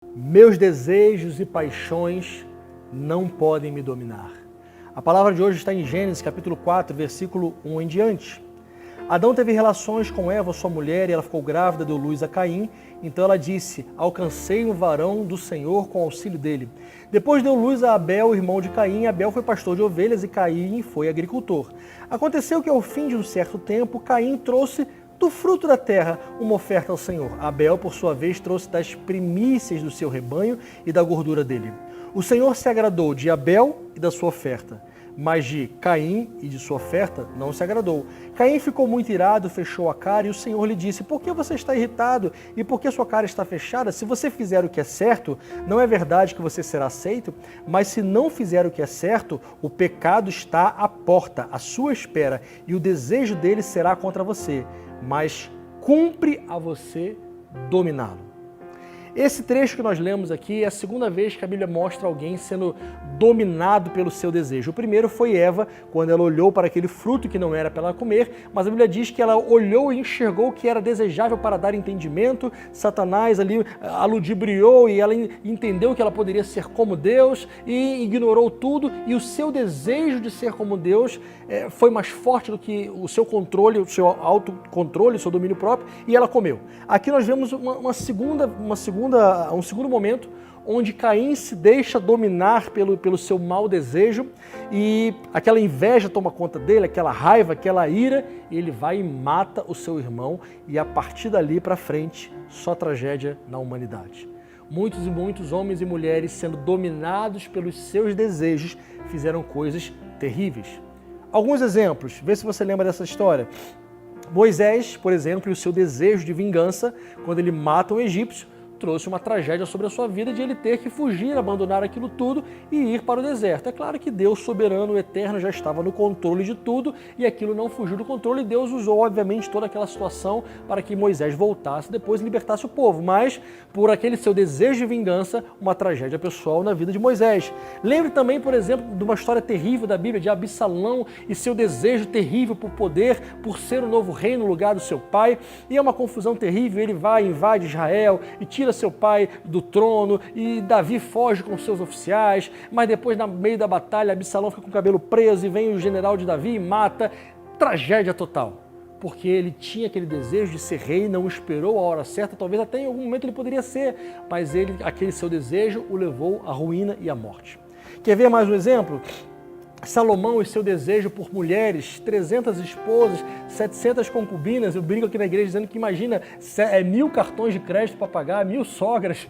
Meus desejos e paixões não podem me dominar. A palavra de hoje está em Gênesis capítulo 4, versículo 1 em diante. Adão teve relações com Eva, sua mulher, e ela ficou grávida, deu luz a Caim. Então ela disse: alcancei um varão do Senhor com auxílio dele. Depois deu luz a Abel, irmão de Caim. Abel foi pastor de ovelhas e Caim foi agricultor. Aconteceu que ao fim de um certo tempo, Caim trouxe do fruto da terra uma oferta ao Senhor. Abel, por sua vez, trouxe das primícias do seu rebanho e da gordura dele. O Senhor se agradou de Abel e da sua oferta, mas de Caim e de sua oferta não se agradou. Caim ficou muito irado, fechou a cara e o Senhor lhe disse: por que você está irritado e por que sua cara está fechada? Se você fizer o que é certo, não é verdade que você será aceito? Mas se não fizer o que é certo, o pecado está à porta, à sua espera, e o desejo dele será contra você, mas cumpre a você dominá-lo. Esse trecho que nós lemos aqui é a segunda vez que a Bíblia mostra alguém sendo dominado pelo seu desejo. O primeiro foi Eva, quando ela olhou para aquele fruto que não era para ela comer, mas a Bíblia diz que ela olhou e enxergou que era desejável para dar entendimento. Satanás ali a ludibriou e ela entendeu que ela poderia ser como Deus e ignorou tudo, e o seu desejo de ser como Deus foi mais forte do que o seu controle, o seu autocontrole, o seu domínio próprio, e ela comeu. Aqui nós vemos um segundo momento onde Caim se deixa dominar pelo seu mau desejo e aquela inveja toma conta dele, aquela raiva, aquela ira, e ele vai e mata o seu irmão, e a partir dali para frente só tragédia na humanidade. Muitos e muitos homens e mulheres sendo dominados pelos seus desejos fizeram coisas terríveis. Alguns exemplos, vê se você lembra dessa história. Moisés, por exemplo, e o seu desejo de vingança, quando ele mata um egípcio, trouxe uma tragédia sobre a sua vida de ele ter que fugir, abandonar aquilo tudo e ir para o deserto. É claro que Deus, soberano, eterno, já estava no controle de tudo e aquilo não fugiu do controle, e Deus usou, obviamente, toda aquela situação para que Moisés voltasse, depois libertasse o povo, mas por aquele seu desejo de vingança, uma tragédia pessoal na vida de Moisés. Lembre também, por exemplo, de uma história terrível da Bíblia, de Absalão e seu desejo terrível por poder, por ser o novo rei no lugar do seu pai, e é uma confusão terrível, ele vai, invade Israel e tira seu pai do trono, e Davi foge com seus oficiais, mas depois, no meio da batalha, Absalão fica com o cabelo preso e vem o general de Davi e mata. Tragédia total, porque ele tinha aquele desejo de ser rei, não esperou a hora certa, talvez até em algum momento ele poderia ser, mas aquele seu desejo o levou à ruína e à morte. Quer ver mais um exemplo? Salomão e seu desejo por mulheres, 300 esposas, 700 concubinas. Eu brinco aqui na igreja dizendo que imagina 1000 cartões de crédito para pagar, 1000 sogras.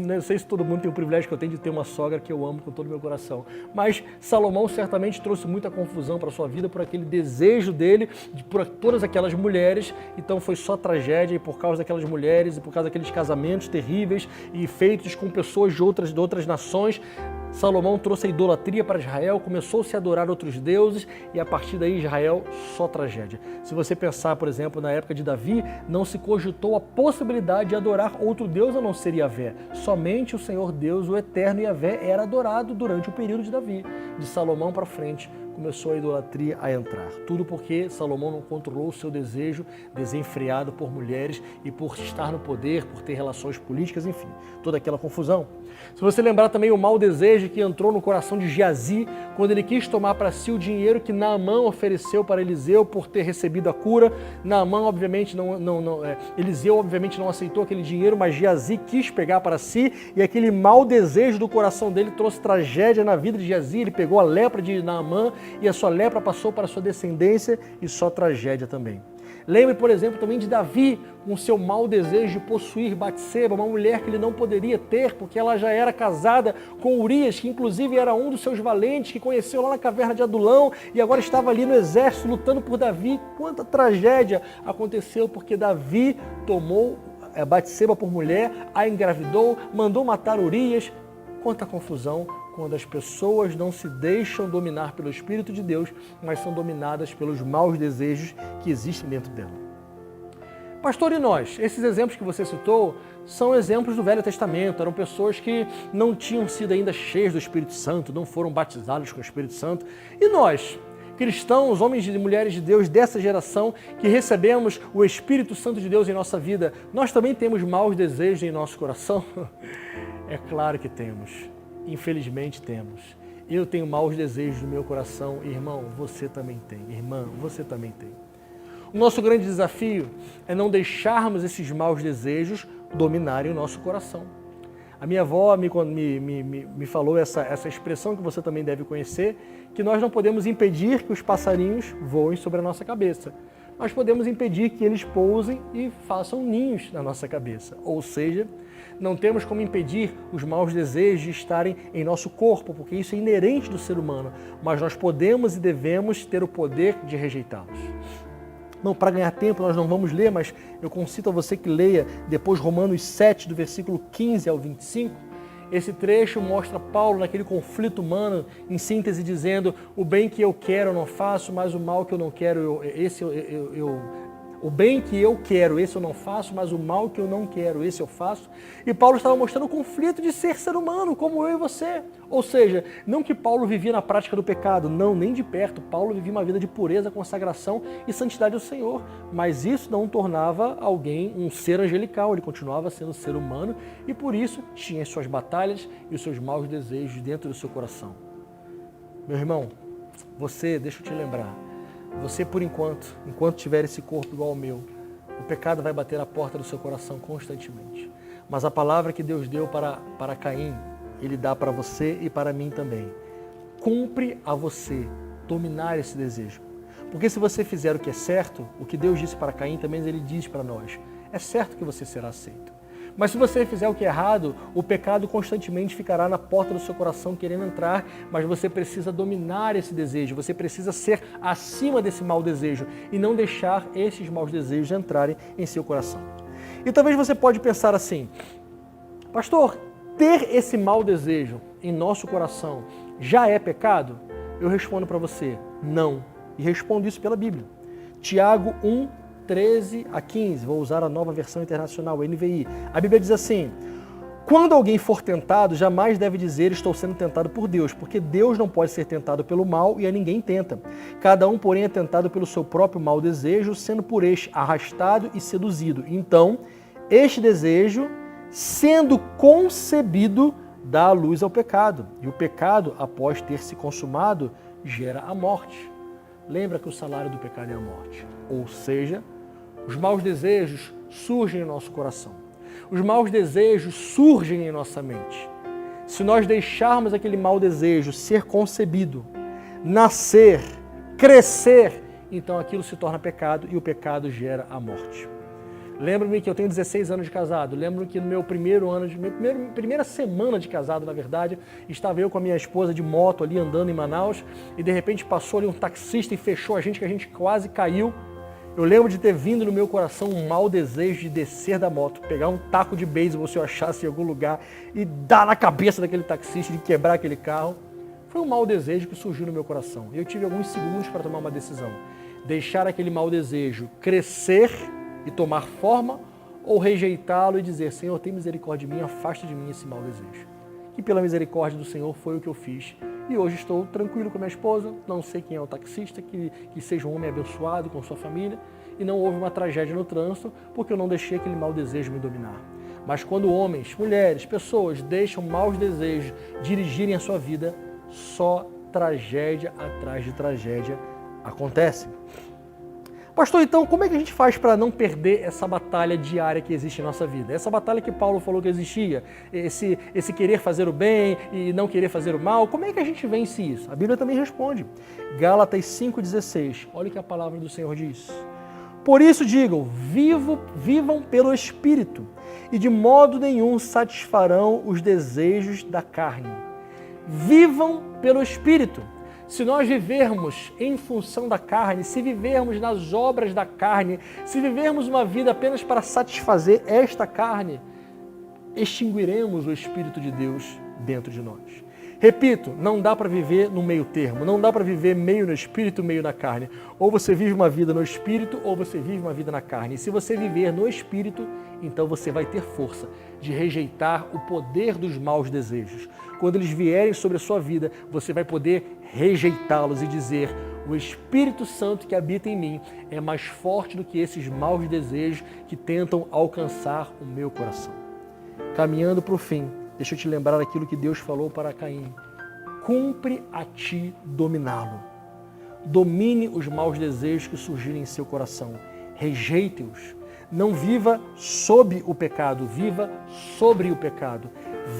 Não sei se todo mundo tem o privilégio que eu tenho de ter uma sogra que eu amo com todo o meu coração. Mas Salomão certamente trouxe muita confusão para a sua vida por aquele desejo dele, por todas aquelas mulheres. Então foi só tragédia, e por causa daquelas mulheres, e por causa daqueles casamentos terríveis e feitos com pessoas de outras nações, Salomão trouxe a idolatria para Israel, começou-se a adorar outros deuses, e a partir daí Israel só tragédia. Se você pensar, por exemplo, na época de Davi, não se cogitou a possibilidade de adorar outro Deus a não ser Yahvé. Somente o Senhor Deus, o eterno Yahvé, era adorado durante o período de Davi. De Salomão para frente, começou a idolatria a entrar. Tudo porque Salomão não controlou o seu desejo desenfreado por mulheres e por estar no poder, por ter relações políticas, enfim, toda aquela confusão. Se você lembrar também o mau desejo que entrou no coração de Geazi, quando ele quis tomar para si o dinheiro que Naamã ofereceu para Eliseu por ter recebido a cura. Naamã, obviamente, Eliseu, obviamente, não aceitou aquele dinheiro, mas Geazi quis pegar para si, e aquele mau desejo do coração dele trouxe tragédia na vida de Geazi. Ele pegou a lepra de Naamã, e a sua lepra passou para a sua descendência, e só tragédia também. Lembre, por exemplo, também de Davi, com seu mau desejo de possuir Batseba, uma mulher que ele não poderia ter, porque ela já era casada com Urias, que inclusive era um dos seus valentes, que conheceu lá na caverna de Adulão, e agora estava ali no exército lutando por Davi. Quanta tragédia aconteceu porque Davi tomou Batseba por mulher, a engravidou, mandou matar Urias. Quanta confusão quando as pessoas não se deixam dominar pelo Espírito de Deus, mas são dominadas pelos maus desejos que existem dentro dela. Pastor, e nós? Esses exemplos que você citou são exemplos do Velho Testamento, eram pessoas que não tinham sido ainda cheias do Espírito Santo, não foram batizadas com o Espírito Santo. E nós? Cristãos, homens e mulheres de Deus dessa geração que recebemos o Espírito Santo de Deus em nossa vida, nós também temos maus desejos em nosso coração? É claro que temos. Infelizmente temos. Eu tenho maus desejos no meu coração. Irmão, você também tem. Irmã, você também tem. O nosso grande desafio é não deixarmos esses maus desejos dominarem o nosso coração. A minha avó me falou essa expressão que você também deve conhecer, que nós não podemos impedir que os passarinhos voem sobre a nossa cabeça. Nós podemos impedir que eles pousem e façam ninhos na nossa cabeça. Ou seja, não temos como impedir os maus desejos de estarem em nosso corpo, porque isso é inerente do ser humano, mas nós podemos e devemos ter o poder de rejeitá-los. Não, para ganhar tempo nós não vamos ler, mas eu concito a você que leia depois Romanos 7, do versículo 15 ao 25. Esse trecho mostra Paulo naquele conflito humano, em síntese, dizendo: o bem que eu quero eu não faço, mas o mal que eu não quero, o bem que eu quero, esse eu não faço, mas o mal que eu não quero, esse eu faço. E Paulo estava mostrando o conflito de ser humano, como eu e você. Ou seja, não que Paulo vivia na prática do pecado, não, nem de perto. Paulo vivia uma vida de pureza, consagração e santidade ao Senhor. Mas isso não tornava alguém um ser angelical, ele continuava sendo ser humano e por isso tinha as suas batalhas e os seus maus desejos dentro do seu coração. Meu irmão, você, deixa eu te lembrar, você, por enquanto tiver esse corpo igual ao meu, o pecado vai bater a porta do seu coração constantemente. Mas a palavra que Deus deu para Caim, Ele dá para você e para mim também. Cumpre a você dominar esse desejo. Porque se você fizer o que é certo, o que Deus disse para Caim, também Ele diz para nós. É certo que você será aceito. Mas se você fizer o que é errado, o pecado constantemente ficará na porta do seu coração querendo entrar, mas você precisa dominar esse desejo, você precisa ser acima desse mau desejo e não deixar esses maus desejos entrarem em seu coração. E talvez você pode pensar assim: pastor, ter esse mau desejo em nosso coração já é pecado? Eu respondo para você: não. E respondo isso pela Bíblia. Tiago 1, 13 a 15, vou usar a Nova Versão Internacional, NVI. A Bíblia diz assim: quando alguém for tentado, jamais deve dizer estou sendo tentado por Deus, porque Deus não pode ser tentado pelo mal e a ninguém tenta. Cada um, porém, é tentado pelo seu próprio mau desejo, sendo por este arrastado e seduzido. Então, este desejo, sendo concebido, dá a luz ao pecado. E o pecado, após ter se consumado, gera a morte. Lembra que o salário do pecado é a morte. Ou seja, os maus desejos surgem em nosso coração. Os maus desejos surgem em nossa mente. Se nós deixarmos aquele mau desejo ser concebido, nascer, crescer, então aquilo se torna pecado e o pecado gera a morte. Lembro-me que eu tenho 16 anos de casado. Lembro-me que no meu primeira semana de casado, na verdade, estava eu com a minha esposa de moto ali andando em Manaus e de repente passou ali um taxista e fechou a gente, que a gente quase caiu. Eu lembro de ter vindo no meu coração um mau desejo de descer da moto, pegar um taco de beisebol se eu achasse em algum lugar e dar na cabeça daquele taxista, de quebrar aquele carro. Foi um mau desejo que surgiu no meu coração. E eu tive alguns segundos para tomar uma decisão. Deixar aquele mau desejo crescer e tomar forma, ou rejeitá-lo e dizer: Senhor, tem misericórdia de mim, afasta de mim esse mau desejo. Que pela misericórdia do Senhor foi o que eu fiz. E hoje estou tranquilo com a minha esposa, não sei quem é o taxista, que seja um homem abençoado com sua família, e não houve uma tragédia no trânsito, porque eu não deixei aquele mau desejo me dominar. Mas quando homens, mulheres, pessoas deixam maus desejos dirigirem a sua vida, só tragédia atrás de tragédia acontece. Pastor, então, como é que a gente faz para não perder essa batalha diária que existe em nossa vida? Essa batalha que Paulo falou que existia, esse querer fazer o bem e não querer fazer o mal, como é que a gente vence isso? A Bíblia também responde. Gálatas 5,16, olha o que a palavra do Senhor diz. Por isso digam, vivam pelo Espírito, e de modo nenhum satisfarão os desejos da carne. Vivam pelo Espírito. Se nós vivermos em função da carne, se vivermos nas obras da carne, se vivermos uma vida apenas para satisfazer esta carne, extinguiremos o Espírito de Deus dentro de nós. Repito, não dá para viver no meio termo, não dá para viver meio no Espírito, meio na carne. Ou você vive uma vida no Espírito, ou você vive uma vida na carne. E se você viver no Espírito, então você vai ter força de rejeitar o poder dos maus desejos. Quando eles vierem sobre a sua vida, você vai poder rejeitá-los e dizer: O Espírito Santo que habita em mim é mais forte do que esses maus desejos que tentam alcançar o meu coração. Caminhando para o fim, deixa eu te lembrar aquilo que Deus falou para Caim. Cumpre a ti dominá-lo. Domine os maus desejos que surgirem em seu coração. Rejeite-os. Não viva sob o pecado, viva sobre o pecado.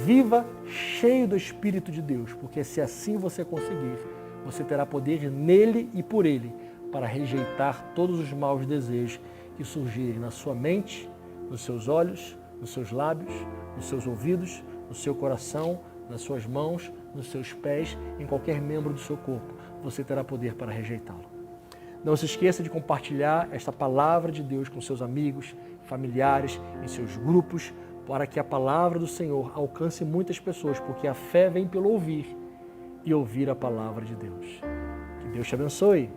Viva cheio do Espírito de Deus, porque se assim você conseguir, você terá poder nele e por ele para rejeitar todos os maus desejos que surgirem na sua mente, nos seus olhos, nos seus lábios, nos seus ouvidos, no seu coração, nas suas mãos, nos seus pés, em qualquer membro do seu corpo. Você terá poder para rejeitá-lo. Não se esqueça de compartilhar esta palavra de Deus com seus amigos, familiares, em seus grupos, para que a palavra do Senhor alcance muitas pessoas, porque a fé vem pelo ouvir e ouvir a palavra de Deus. Que Deus te abençoe.